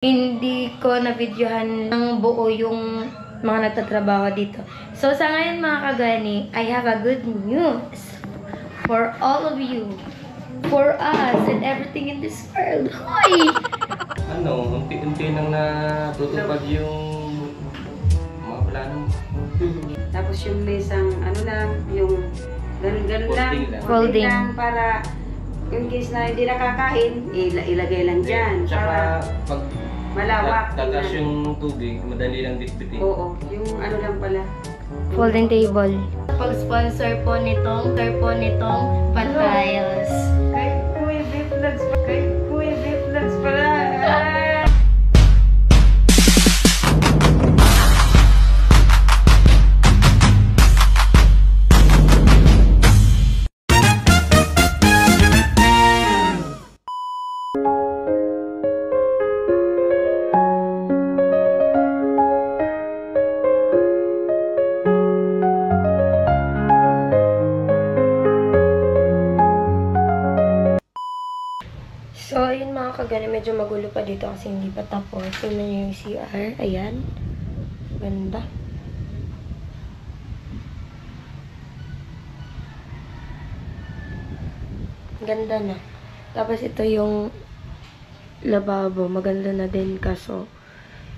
Hindi ko na-videohan ng buo yung mga nagtatrabaho dito. So, sa ngayon mga kagani, I have a good news for all of you, for us, and everything in this world. Hoy! Unti-unti nang natutupad yung mga plano. Tapos yung mesang, yung ganun-ganun lang. Folding. Lang para in case na hindi nakakain, ilagay lang dyan. Tsaka pag malawak. tatas yung tubig, madali lang bitbitin. Oo, yung lang pala. Folding table. Pag-sponsor po nitong Patiles. Kay Kuya Beef Vlogs pala. So, ayun mga kagani, medyo magulo pa dito kasi hindi pa tapos. Tingnan nyo yung CR. Ayan. Ganda. Ganda na. Tapos ito yung lababo. Maganda na din kaso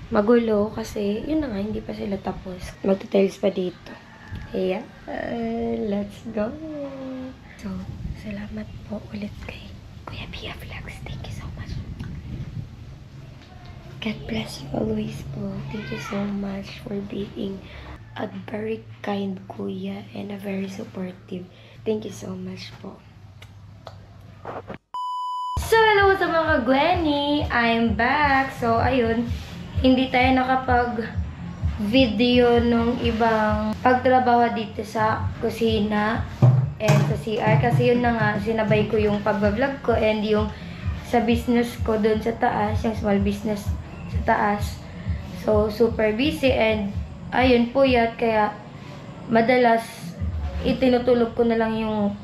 magulo kasi yun na nga, hindi pa sila tapos. Magtitiles pa dito. Ayan. Let's go. So, salamat po ulit kay Kuya Pia Vlogs. Thank you so much. God bless you always po. Thank you so much for being a very kind kuya and a very supportive. Thank you so much po. So, hello sa mga Gwenny. I'm back. So, ayun. Hindi tayo nakapag-video nung ibang pagtrabaho dito sa kusina and sa CR. Kasi yun na nga, sinabay ko yung pag-vlog ko and yung sa business ko dun sa taas, yung small business sa taas. So, super busy and ayun, puyat. Kaya, madalas, itinutulog ko na lang yung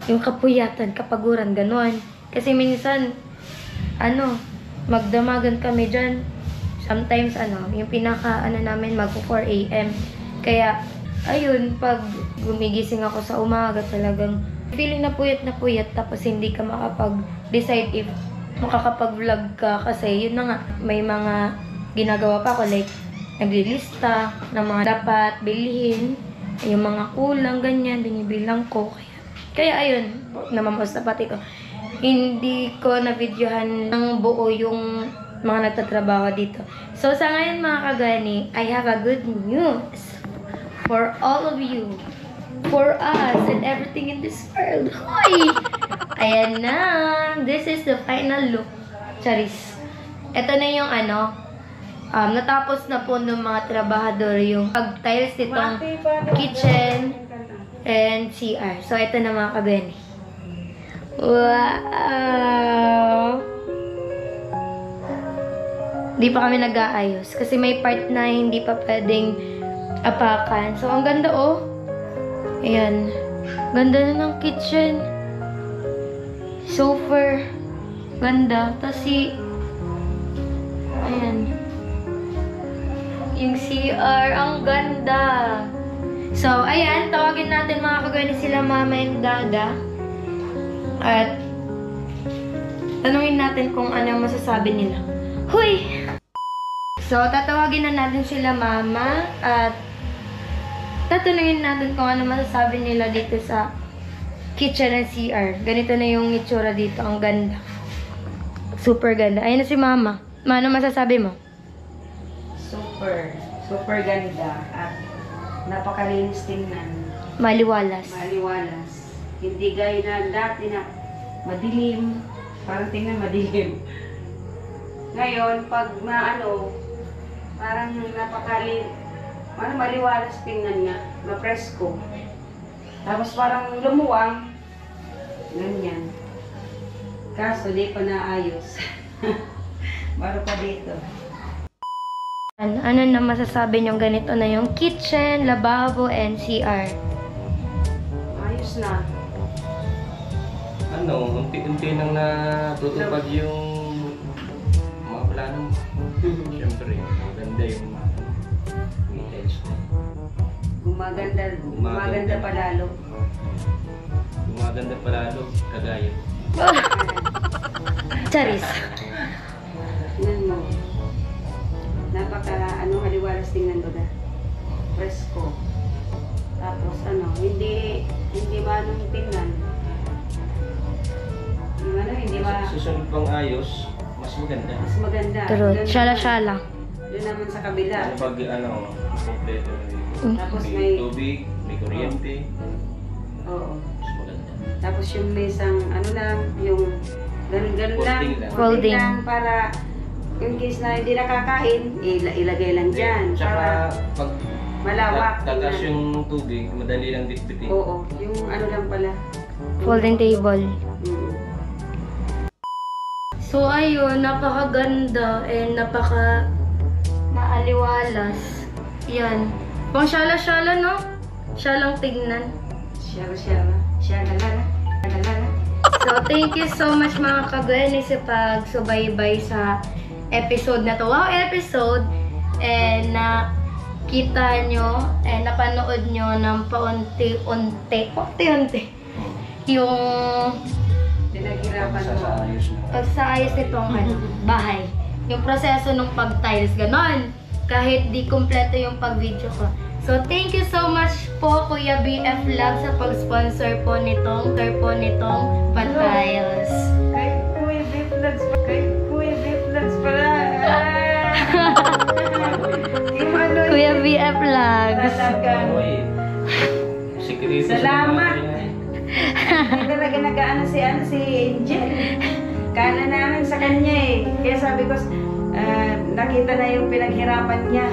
yung kapuyatan, kapaguran, ganon. Kasi minsan, magdamagan kami dyan. Sometimes, yung namin, mag-4 AM. Kaya, ayun, pag gumigising ako sa umaga, talagang feeling na puyat, tapos hindi ka makapag-decide if makakapag-vlog ka. Kasi, yun na nga, may mga ginagawa pa ako, like, naglilista ng mga dapat bilhin, yung mga kulang, ganyan, binibilang ko. Kaya ayun, namamusta pati ko. Hindi ko na-videohan ng buo yung mga nagtatrabaho dito. So, sa ngayon mga kagani, I have a good news for all of you, for us, and everything in this world. Hoy! Ayan na! This is the final look. Charis. Ito na yung natapos na po ng mga trabahador yung pag-tiles nitong kitchen and CR. So, ito na mga kagani. Wow! Hindi pa kami nag-aayos. Kasi may part na hindi pa pwedeng apakan. So, ang ganda oh. Ayan. Ganda na ng kitchen. Super ganda. Tapos ayan. Yung CR, ang ganda. So, ayan. Tawagin natin mga kagani sila mama and dada. At tanungin natin kung ano masasabi nila. Huy! So, tatawagin na natin sila mama at tatanungin natin kung ano masasabi nila dito sa kitchen and CR. Ganito na yung itsura dito. Ang ganda. Super ganda. Ayun na si mama. Ano masasabi mo? Super ganda at napakalinis tingnan. Maliwalas. Maliwalas. Hindi gaya na dati na madilim. Parang tingnan madilim. Ngayon, pag parang maliwalas tingnan nga. Mapresko. Tapos parang lumuwang. Ganyan. Kaso, di pa naayos. Baro pa dito. Ano na masasabi nyo ganito na yung kitchen, lababo, and CR? Ayos na. Unti-unti nang natutupad yung mga plano. Gumaganda pa lalo. Gumaganda pa lalo, kagaya. Charis. Tingnan mo. Napaka haliwalas tingnan baga. Presko. Tapos hindi manong tingnan. Hindi ba Susunod pang ayos, mas maganda. mas maganda. True. Doon Shala-shala. Doon naman sa kabila. Pag kompleto na dito. Tapos May may tubig, may kuryente, oo. mas maganda. Tapos yung mesang lang, yung ganun-ganun lang. Folding lang. Folding. lang para in case na hindi nakakain, ilagay lang dyan. Para Tsaka pag malawak. tatas yung tubig, madali lang bitbitin. Oo, yung lang pala. Folding table. Mm. So ayun, napakaganda and napaka maaliwalas. Yan. Pang syala-syala, no? Syalang tignan. Siyala. So, thank you so much mga kagwenis sa pagsubaybay sa episode na to. Wow, episode! And nakita nyo and napanood nyo ng paunti-unti yung Pinaghirapan mo. Sa ayos na. pagsaayos nitong bahay. Yung proseso ng pag-tiles, ganon. Kahit di kompleto yung pag-video ko. So, thank you so much po, Kuya BF Vlog, sa pag-sponsor po nitong pa-tiles. Kay Kuya Beef Vlogs pala. Yung Kuya BF Vlogs. Talagang. Sikreto. Salamat. Hindi talaga nag-ano si Angel. Kala namin sa kanya eh. Kaya sabi ko, nakita na yung pinaghirapan niya.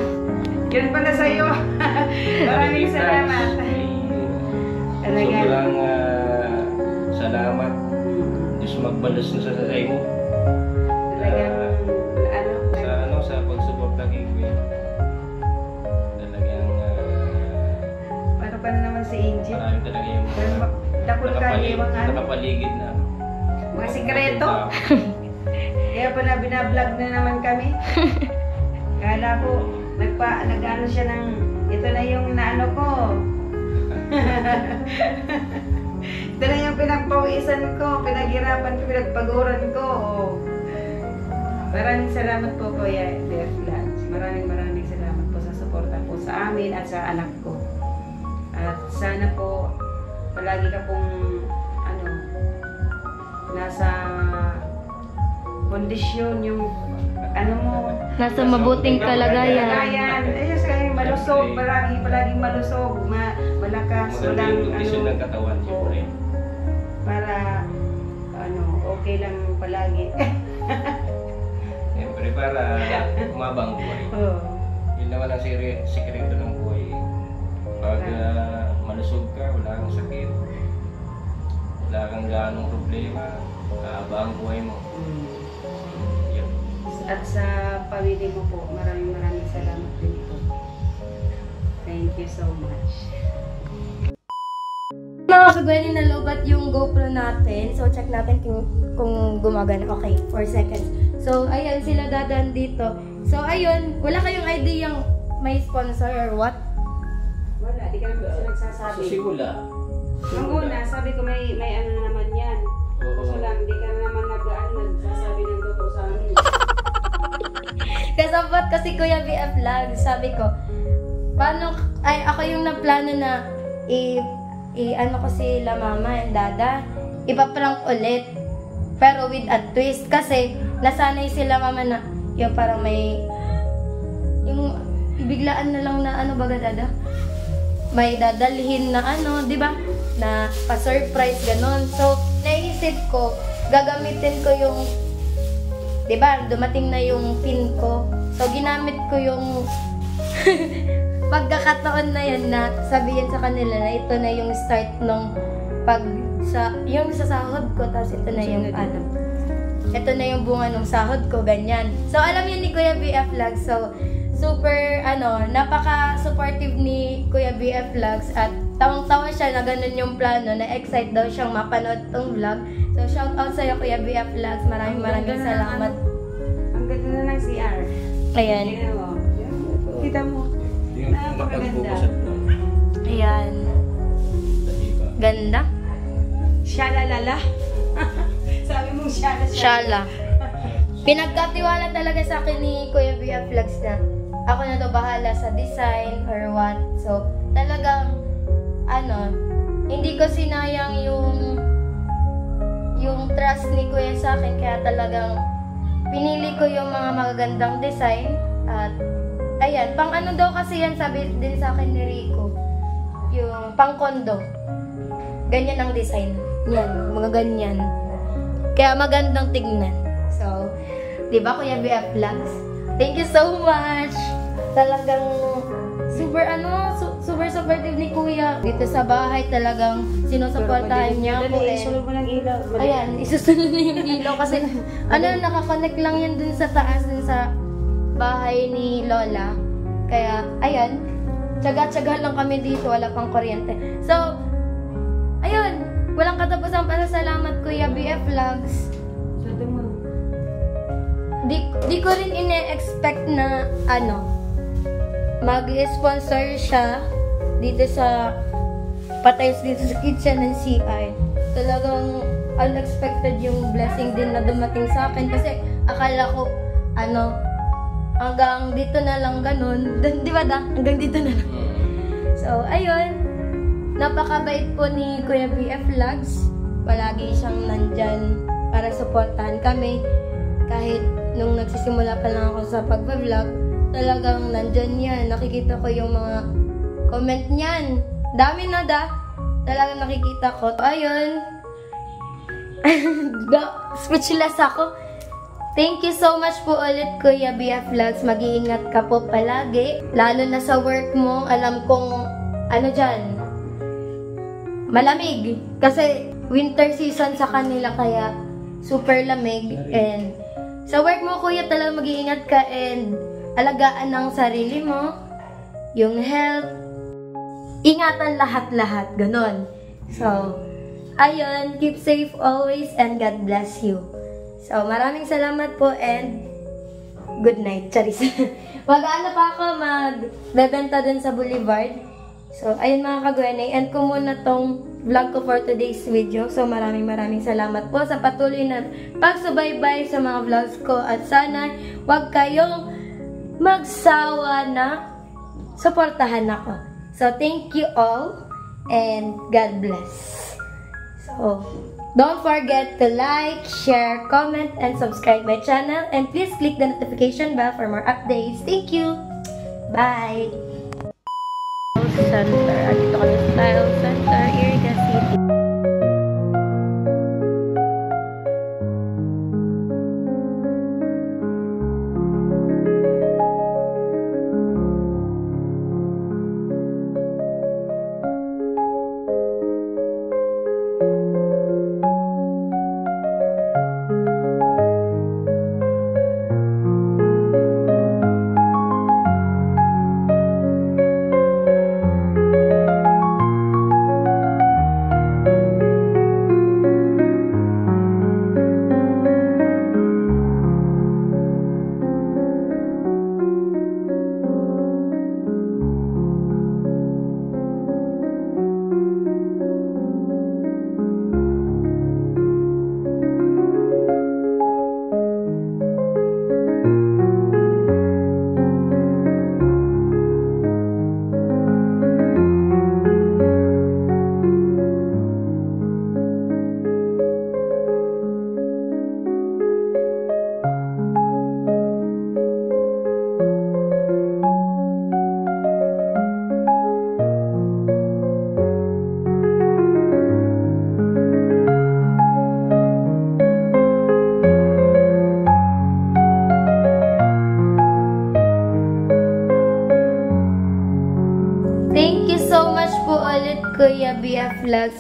Yun pala sa'yo. Maraming salamat. Talaga. Sobrang salamat. Diyos magbalas na sa sasay mo. Talagang, Sa pagsubok lagi ko eh. Talagang ano pa na naman si Angel? marami talaga yung Dakol ka niya yung nakapaligid na. mga sikreto. Kaya pala binablog na naman kami. Kala ko, nag-ano siya ng, ito na yung naano ko. Ito na yung pinagpawisan ko, pinaghirapan ko, pinagpaguran ko. Maraming salamat po, Kuya BF Vlogs. Maraming salamat po sa suporta po sa amin at sa anak ko. At sana po, palagi ka pong, nasa kondisyon yung mo. Nasa mabuting kalagayan. Ayos kayo, malusog, palaging malusog, malakas, Maganda walang yung kondisyon ng katawan, siyempre. para okay lang palagi. Siyempre para umabang buhay. Oo. Yun naman ang sikreto ng buhay. Pag malusog ka, wala kang sakit, wala kang ganong problema, kaaba ang buhay mo. Yun. At sa pamilya mo po, maraming salamat din po. Thank you so much. Mga kagwani, nalobat yung GoPro natin. So, check natin kung gumagana. Okay, 4 seconds. So, ayan, sila dadan dito. So, ayun, wala kayong idea yung may sponsor or what? Wala, di ka naman kasi nagsasabi. Simula. Nung una, sabi ko may ano na naman yan. Kaso lang, di ka naman nagsasabi ng totoo sa amin. Kasabot ko si Kuya BF Vlog. Sabi ko, ako yung naplano na ano ko sila mama and dada, ipaprank ulit. Pero with a twist. Kasi, nasanay sila mama na, yung parang yung biglaan na lang na baga dada? May dadalhin na di ba? Na pa-surprise, ganon. So, naisip ko, gagamitin ko yung, di ba, dumating na yung pin ko. So, ginamit ko yung pagkakataon na yan na sabihin sa kanila na ito na yung start nung yung sa sahod ko, tapos ito na yung ito na yung bunga ng sahod ko, ganyan. So, alam yun ni Kuya BF Vlogs. So, super, napaka-supportive ni Kuya BF Vlogs at tawang-tawa siya na ganun yung plano, na excite daw siyang mapanood tong vlog. So, shout out sa'yo, Kuya BF Vlogs. Maraming salamat. Ang ganda na ng CR. Ayan. Tingnan mo. Kita mo. Yung Napakaganda. nakapag-focus at Ayan. Diba? Ganda. Shalalala. Sabi mong shala. Shala. Pinagkatiwala talaga sa akin ni Kuya BF Vlogs na ako na to bahala sa design or what. So, talagang, hindi ko sinayang yung trust ni Kuya sa akin. Kaya talagang pinili ko yung mga magagandang design. At, ayan, pang ano daw kasi yan, sabi din sa akin ni Rico. Yung pang kondo. Ganyan ang design. Yan, mga ganyan. Kaya magandang tignan. So, di ba Kuya BF Vlogs? Thank you so much! Talagang super supportive ni Kuya. Dito sa bahay talagang sinusuportahan niya ako. Isulog mo ng ilaw. Ayan, isusunod na yung ilaw kasi nakakonect lang yan dun sa taas, dun sa bahay ni Lola. Kaya, ayan, tsaga-tsaga lang kami dito, wala pang kuryente. So, ayun, walang katapusang pasasalamat Kuya BF Vlogs. Di ko rin ine-expect na mag-sponsor siya dito sa patayos dito sa kitchen ng CI. Talagang unexpected yung blessing din na dumating sa akin kasi akala ko hanggang dito na lang ganun. Di ba da? Hanggang dito na lang. So, ayun. Napakabait po ni Kuya BF Vlogs. Palagi siyang nandyan para supportahan kami. Kahit nung nagsisimula pa lang ako sa pag-vlog, talagang nandyan yan. Nakikita ko yung mga comment niyan. Dami na da. Talagang nakikita ko. Ayun. Speechless ako. Thank you so much po ulit Kuya BF Vlogs. Mag-iingat ka po palagi. Lalo na sa work mo. Alam kong dyan. Malamig. Kasi winter season sa kanila kaya super lamig. And sa work mo Kuya talagang mag-iingat ka and alagaan ang sarili mo. Yung health. Ingatan lahat-lahat. Ganon. So, ayun. Keep safe always and God bless you. So, maraming salamat po and good night. Charis. Mag-ano pa ako magbebenta dun sa Boulevard. So, ayun mga kagwenay. End ko muna tong vlog ko for today's video. So, maraming salamat po sa patuloy na pagsubaybay sa mga vlogs ko. At sana, huwag kayong magsawa na suportahan ako. So, thank you all and God bless. So, don't forget to like, share, comment, and subscribe my channel. And please click the notification bell for more updates. Thank you! Bye! Center. At dito kami sa Style Center, Iriga City. Kuya BF Vlogs.